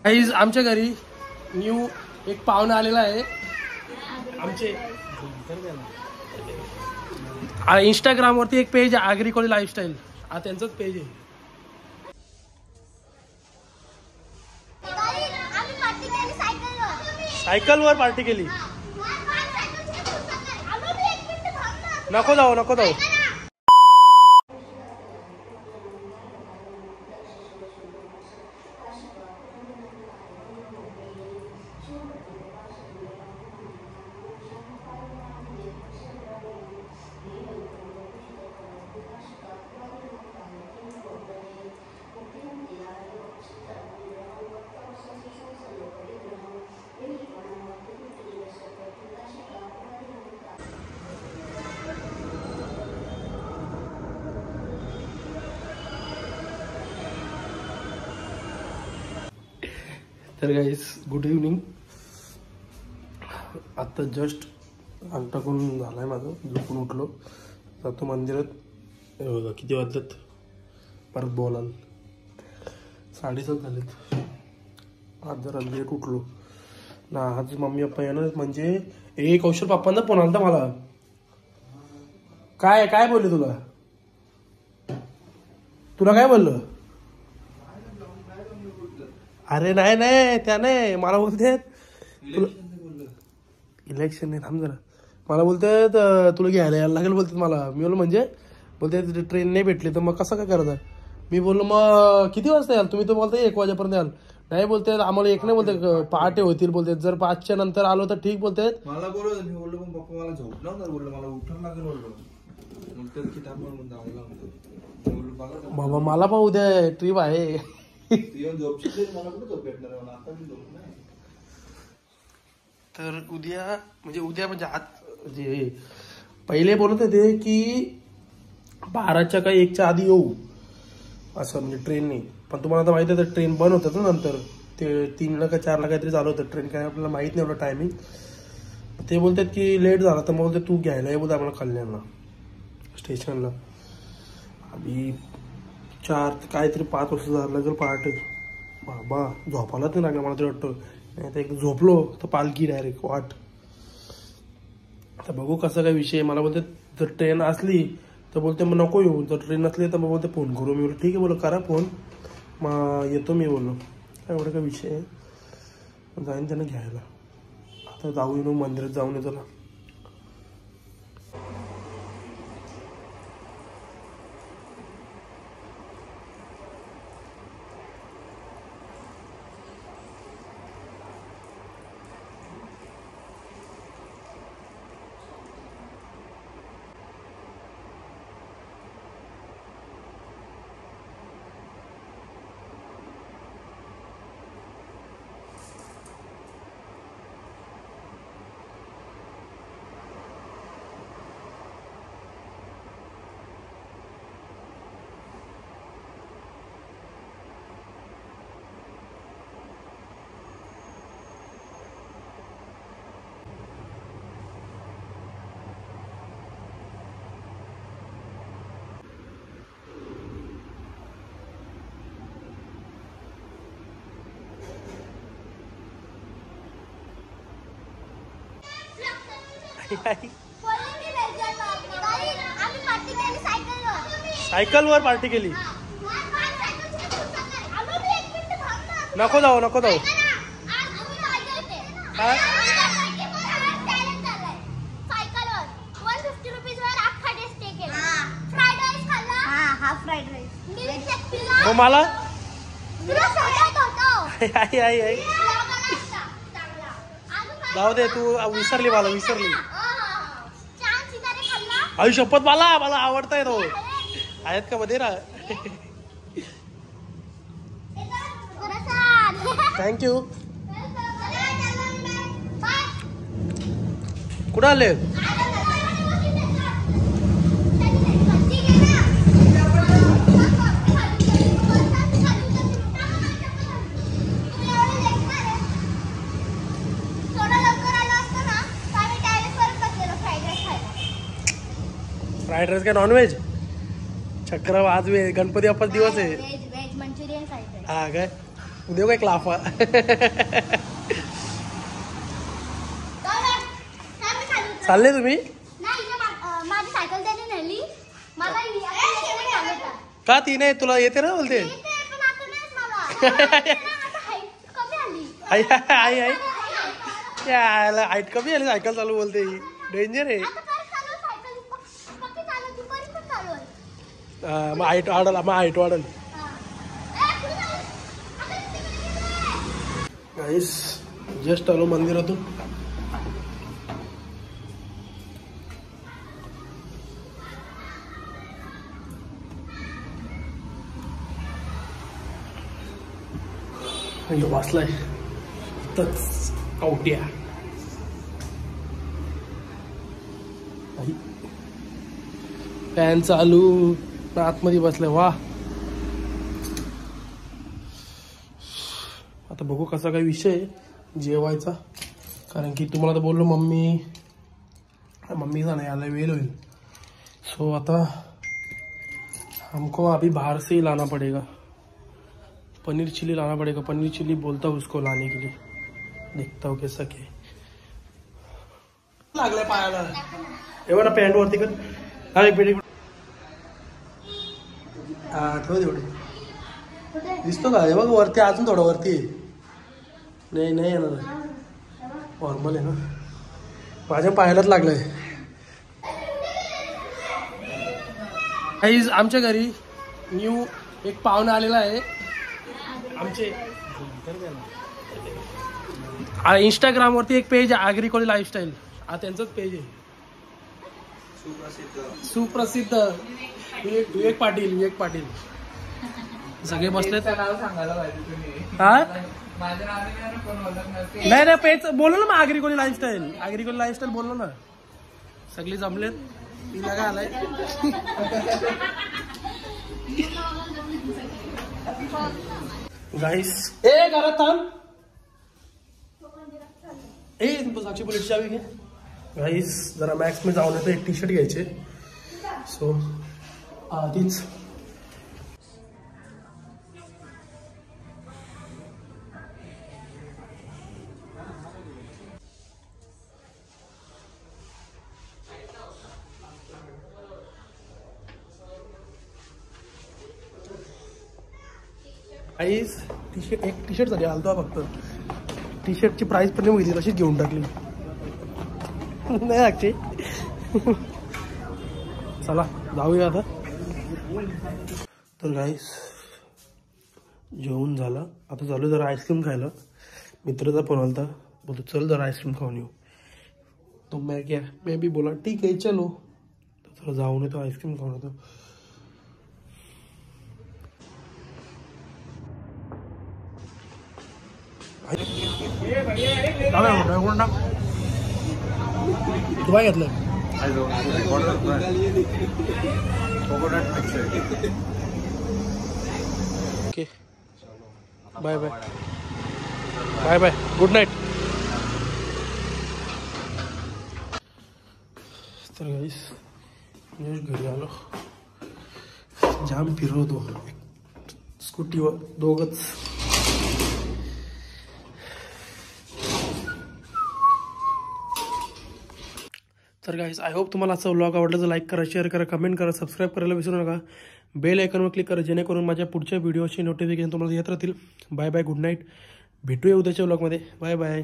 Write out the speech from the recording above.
Guys आमच्या घरी new एक पाहुणा आलेला आहे आमचे इंस्टाग्राम वरती एक पेज आहे आगरी कोळी लाईफस्टाईल हा त्यांचंच पेज आहे. सायकलवर पार्टी केली. नको जाऊ नको जाऊ. तर गाईस गुड इव्हनिंग. आत्ता जस्ट अंगटाकून झालाय माझं झोपून उठलो जातो मंदिरात. बघा किती वाजलेत परत बोलाल 7:30 झालेत. आज जरा लेट उठलो ना. आज मम्मी पप्पा येणार म्हणजे एक कौशल पप्पांचा फोन आला मला. काय काय बोलले तुला तुला काय बोललं. अरे नाही नाही त्या नाही मला बोलते इलेक्शन नाही थांब जरा. मला बोलतात तुला घ्यायला यायला लागेल बोलतात मला. मी बोललो म्हणजे बोलते ट्रेन नाही भेटली तर मग कसं काय करता. मी बोललो मग किती वाजता याल तुम्ही तर बोलताय 1 वाजेपर्यंत याल. नाही बोलतात आम्हाला 1 नाही बोलते पहाटे होतील बोलतात. जर 5च्या नंतर आलो तर ठीक बोलतात. मला बोललो मी बोललो पण पप्पा मला झोप नव्हतं बोललो मला उठायला लागेल बोललो. बाबा मला पण उद्या ट्रिप आहे. तर उद्या म्हणजे आज जे पहिले बोलत होते की 12च्या का 1च्या आधी येऊ असं म्हणजे ट्रेनने. पण तुम्हाला आता माहिती आहे तर ट्रेन बंद होतात ना नंतर. ते 3ला का 4ला काहीतरी चालू होतं ट्रेन. काय आपल्याला माहित नाही एवढं टायमिंग. ते बोलतात की लेट झाला तर मग बोलते तू घ्यायला ये बोलते आम्हाला कल्याणला स्टेशनला. आधी 4 काहीतरी 5 वाजता झालं लागेल पहाटे. बाबा झोपायलाच नाही लागलं मला तरी वाटतं. नाही तर एक झोपलो तर पालखी डायरेक्ट वाट. आता बघू कसं काय विषय. मला बोलते जर ट्रेन असली तर बोलते मग नको येऊ. जर ट्रेन नसली तर मग बोलते फोन करू. मी बोललो ठीक आहे बोललो करा फोन मग येतो मी बोललो. काय एवढं काय विषय आहे. जाईन त्यांना घ्यायला. आता जाऊ येऊ मंदिरात जाऊन येतो ना. सायकलवर पार्टी केली. नको जाऊ नको जाऊ. मग मला जाऊ दे तू विसरली मला विसरली. आई शपथ मला आवडताय तो आहेत का मध्ये ना. थँक्यू. कुठं आले. फ्राईड राईस का नॉनव्हेज. चक्र आज गणपती बाप्पाचा दिवस आहे. व्हेज मंचुरियन खायचं. हा काय उद्या काय क्लाफा. चालले तुम्ही माझी सायकल त्याने नेली मला का? ती नाही तुला येते ना बोलते. आई आई आई यायला हाईट कमी आली सायकल चालू बोलते. डेंजर आहे. मग हाईट वाढल. मग हाईट वाढल. गाईस जस्ट आलो मंदिरातून. वाचलाय तच कवट्या. फॅन चालू आतमध्ये बसलाय. वा आता बघू कसा काही विषय जेवायचा. कारण की तुम्हाला तर बोललो मम्मीचा नाही आला वेळ होईल. सो आता हमको अभी बाहर से ही लाना पड़ेगा. पनीर चिली लाना पड़ेगा. पनीर चिली बोलता हूँ उसको लाने के लिए. देखता हूँ कैसा क्या लागलाय पायाला. एवढा पॅन्ट वरती कर. हा एक पेटी ठेव तेवढे. दिसतो का? हे बघ वरती अजून थोडं वरती. नाही नाही येणार. नॉर्मल आहे ना. माझ्या पायालाच लागलंय. गाईज आमच्या घरी न्यू एक पाहुणा आलेला आहे. आमचे इंस्टाग्राम वरती एक पेज आहे आग्रिकोली लाईफस्टाईल. हा त्यांचंच पेज आहे. सुप्रसिद्ध विवेक पाटील. सगळे बसलेत. हा नाही पेज बोललो ना मग. आग्रिकोली लाईफस्टाईल बोललो ना. सगळे जमलेत. तिला काय आलाय. गाईस ए घरात थांब. ए साक्षी बुलेट चावी घे. गाईस जरा मॅक्स में जाऊन येतो. एक टी शर्ट घ्यायचे. सो आधीच गाईस एक टी शर्ट साठी आलतो फक्त. टी शर्टची प्राइस पण नाही माहिती तशीच घेऊन टाकली. नाही लागते. चला जाऊया आता. तर गाईस जेवून झालं. आता चालू जरा आईस्क्रीम खायला. मित्राचा फोन आलता. बोलतो चल जरा आईस्क्रीम खाऊन येऊ. तो मैं भी बोला ठीक आहे चलो. तर चला जाऊन येतो आईस्क्रीम खाऊन येतो. तू काय घेतलं? Okay bye bye bye bye good night. तर गाईस घरी आलो. जाम फिरवतो स्कूटीवर दोघच. तर गाईस आय होप तुम्हाला आजचा व्लॉग आवडला. तर लाईक करा, शेअर करा, कमेंट करा, सबस्क्राईब करायला विसरू नका. बेल आयकॉनवर क्लिक करा जेणेकरून माझ्या पुढच्या व्हिडिओची नोटिफिकेशन तुम्हाला येत राहतील. Bye bye good night. भेटूया उद्याच्या व्लॉगमध्ये. Bye bye.